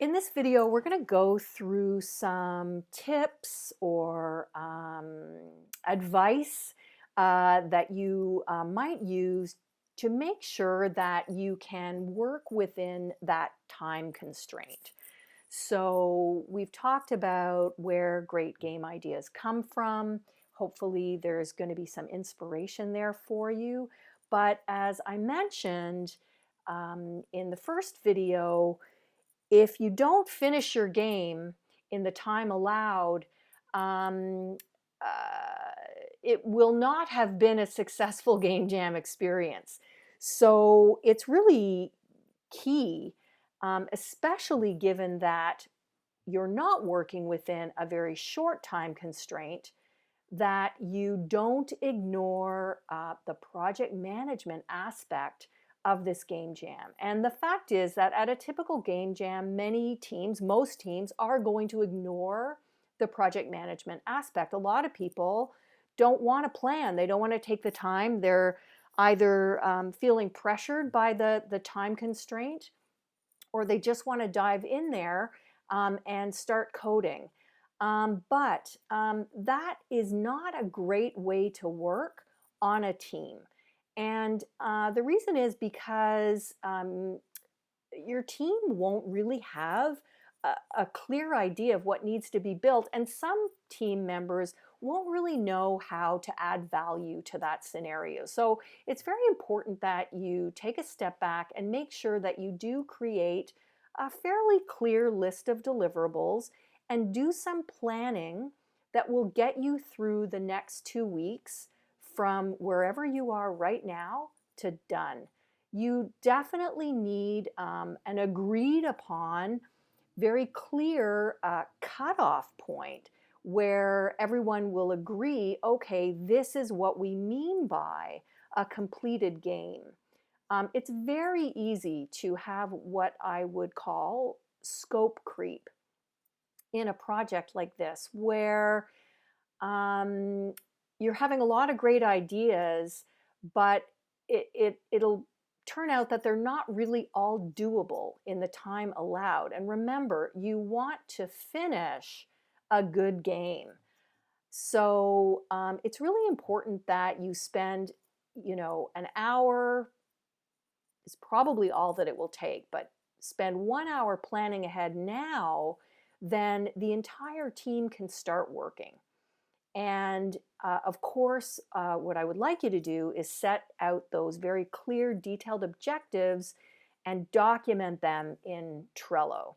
In this video, we're going to go through some tips or advice that you might use to make sure that you can work within that time constraint. So, we've talked about where great game ideas come from. Hopefully, there's going to be some inspiration there for you. But as I mentioned in the first video, if you don't finish your game in the time allowed, um, uh, it will not have been a successful game jam experience. So it's really key, especially given that you're not working within a very short time constraint, that you don't ignore the project management aspect of this game jam. And the fact is that at a typical game jam, many teams, most teams, are going to ignore the project management aspect. A lot of people don't want to plan, they don't want to take the time. They're either feeling pressured by the time constraint, or they just want to dive in there and start coding. But that is not a great way to work on a team. And the reason is because your team won't really have a clear idea of what needs to be built, and some team members won't really know how to add value to that scenario. So it's very important that you take a step back and make sure that you do create a fairly clear list of deliverables and do some planning that will get you through the next 2 weeks from wherever you are right now to done. You definitely need an agreed upon, very clear cutoff point where everyone will agree, okay, this is what we mean by a completed game. It's very easy to have what I would call scope creep in a project like this, where um, you're having a lot of great ideas, but it'll turn out that they're not really all doable in the time allowed. And remember, you want to finish a good game. So it's really important that you spend, an hour is probably all that it will take, but spend 1 hour planning ahead now, then the entire team can start working. And of course, what I would like you to do is set out those very clear, detailed objectives and document them in Trello.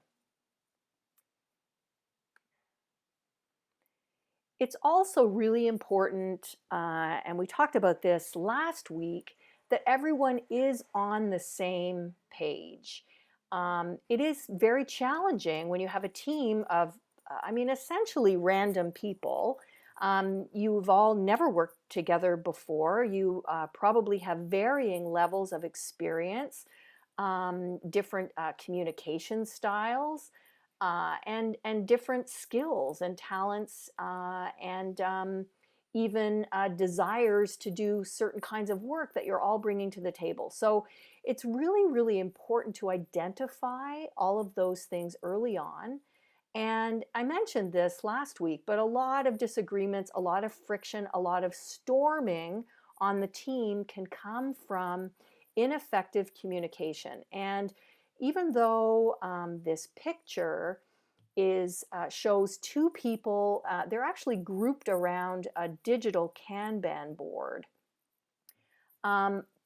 It's also really important, and we talked about this last week, that everyone is on the same page. It is very challenging when you have a team of, essentially random people. You've all never worked together before. You probably have varying levels of experience, different communication styles, and different skills and talents, and even desires to do certain kinds of work that you're all bringing to the table. So it's really, really important to identify all of those things early on. And I mentioned this last week, but a lot of disagreements, a lot of friction, a lot of storming on the team can come from ineffective communication. And even though this picture shows two people, they're actually grouped around a digital Kanban board.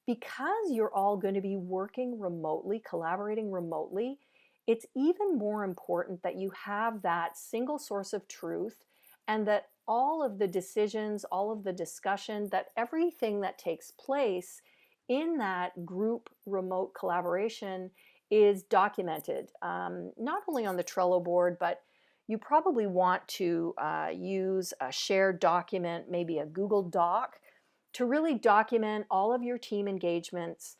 Because you're all going to be working remotely, collaborating remotely, it's even more important that you have that single source of truth, and that all of the decisions, all of the discussion, that everything that takes place in that group remote collaboration is documented, not only on the Trello board, but you probably want to use a shared document, maybe a Google Doc, to really document all of your team engagements,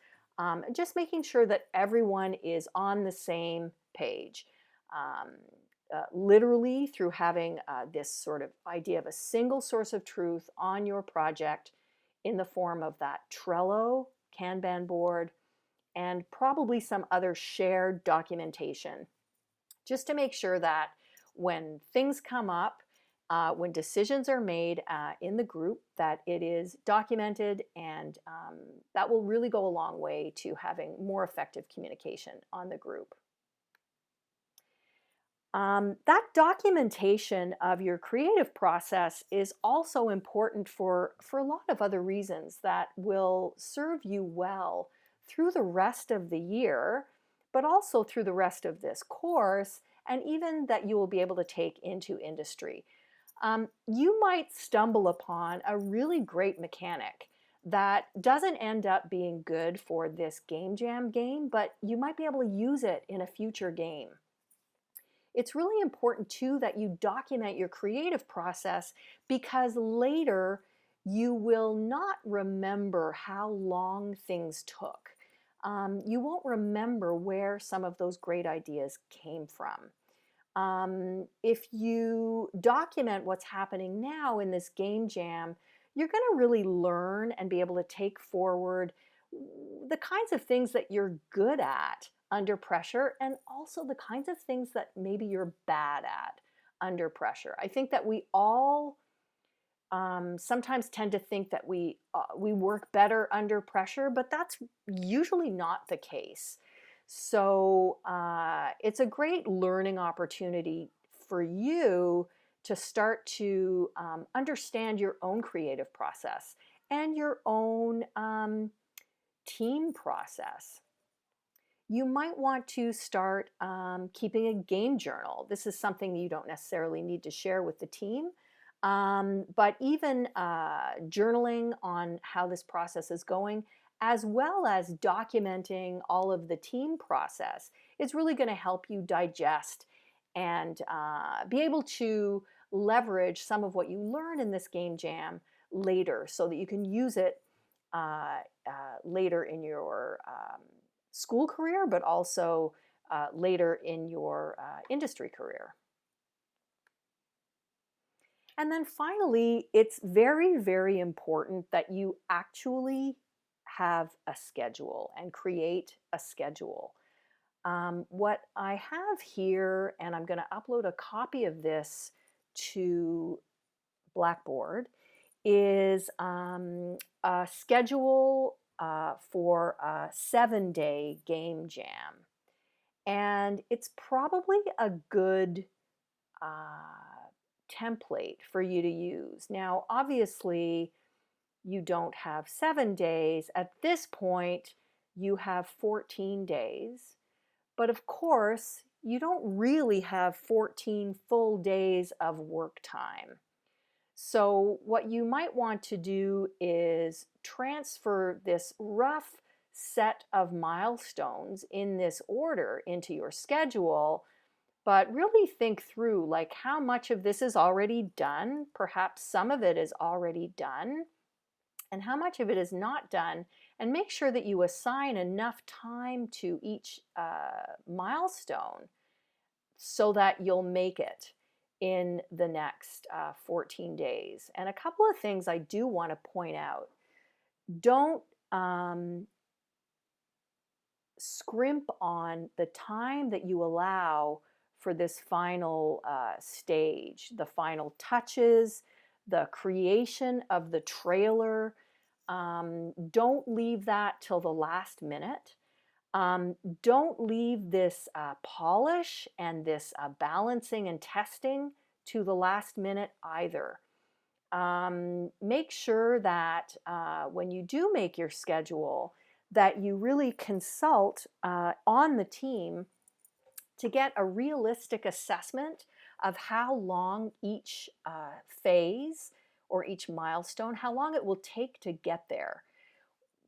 just making sure that everyone is on the same page. Um, Literally, through having this sort of idea of a single source of truth on your project in the form of that Trello, Kanban board, and probably some other shared documentation. just to make sure that when things come up, when decisions are made in the group, that it is documented, and that will really go a long way to having more effective communication on the group. That documentation of your creative process is also important for a lot of other reasons that will serve you well through the rest of the year, but also through the rest of this course, and even that you will be able to take into industry. You might stumble upon a really great mechanic that doesn't end up being good for this game jam game, but you might be able to use it in a future game. It's really important too that you document your creative process, because later you will not remember how long things took. You won't remember where some of those great ideas came from. If you document what's happening now in this game jam, you're going to really learn and be able to take forward the kinds of things that you're good at under pressure, and also the kinds of things that maybe you're bad at under pressure. I think that we all sometimes tend to think that we work better under pressure, but that's usually not the case. So it's a great learning opportunity for you to start to understand your own creative process and your own team process. You might want to start keeping a game journal. This is something you don't necessarily need to share with the team, but even journaling on how this process is going, as well as documenting all of the team process, is really going to help you digest and be able to leverage some of what you learn in this game jam later, so that you can use it later in your school career, but also later in your industry career. And then finally, it's very, very important that you actually have a schedule and create a schedule. What I have here, and I'm going to upload a copy of this to Blackboard, is a schedule for a 7-day game jam. And it's probably a good template for you to use. Now, obviously, you don't have 7 days. At this point, you have 14 days. But of course, you don't really have 14 full days of work time. So what you might want to do is transfer this rough set of milestones in this order into your schedule, but really think through, like, how much of this is already done. Perhaps some of it is already done, and how much of it is not done, and make sure that you assign enough time to each milestone so that you'll make it in the next 14 days. And a couple of things I do want to point out. Don't scrimp on the time that you allow for this final stage, the final touches, the creation of the trailer. Don't leave that till the last minute. Don't leave this polish and this balancing and testing to the last minute either. Make sure that when you do make your schedule, that you really consult on the team to get a realistic assessment of how long each phase or each milestone, how long it will take to get there.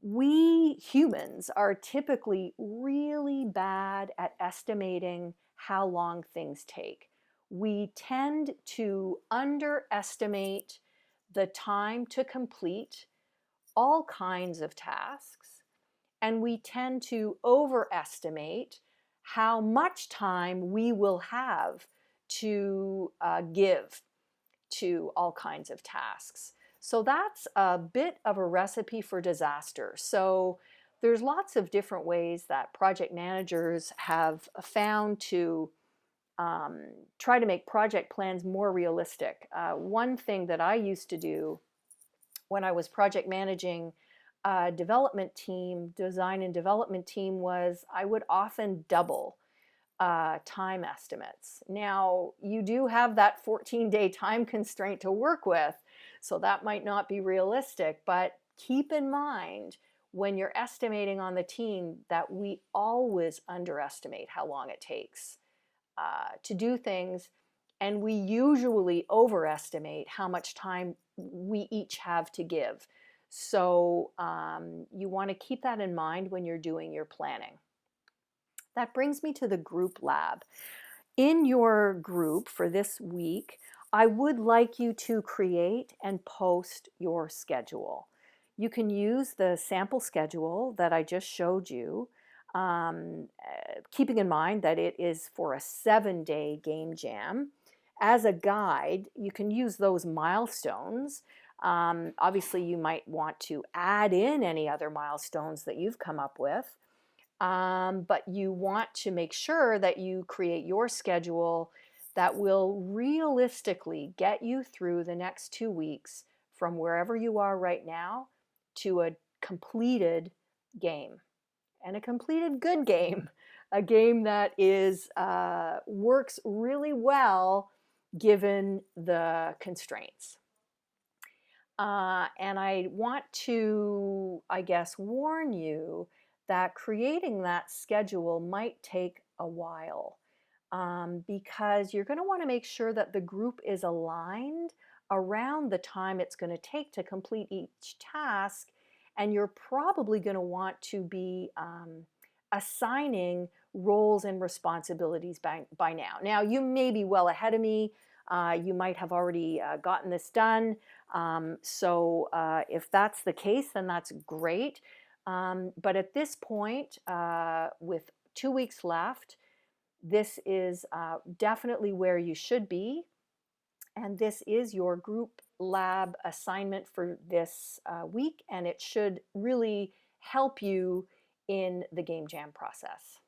We humans are typically really bad at estimating how long things take. We tend to underestimate the time to complete all kinds of tasks, and we tend to overestimate how much time we will have to give to all kinds of tasks. So that's a bit of a recipe for disaster. So there's lots of different ways that project managers have found to um, try to make project plans more realistic. One thing that I used to do when I was project managing a development team, design and development team, was I would often double time estimates. Now, you do have that 14-day time constraint to work with, so that might not be realistic, but keep in mind when you're estimating on the team that we always underestimate how long it takes to do things, and we usually overestimate how much time we each have to give. So you want to keep that in mind when you're doing your planning. That brings me to the group lab. In your group for this week, I would like you to create and post your schedule. You can use the sample schedule that I just showed you, keeping in mind that it is for a 7-day game jam. As a guide, you can use those milestones. Obviously, you might want to add in any other milestones that you've come up with. But you want to make sure that you create your schedule that will realistically get you through the next 2 weeks from wherever you are right now to a completed game, and a completed good game, a game that is works really well given the constraints. And I want to, I guess, warn you that creating that schedule might take a while, because you're going to want to make sure that the group is aligned around the time it's going to take to complete each task. And you're probably going to want to be assigning roles and responsibilities by now. Now, you may be well ahead of me. You might have already gotten this done. So if that's the case, then that's great. But at this point, with 2 weeks left, this is definitely where you should be. And this is your group lab assignment for this week, and it should really help you in the game jam process.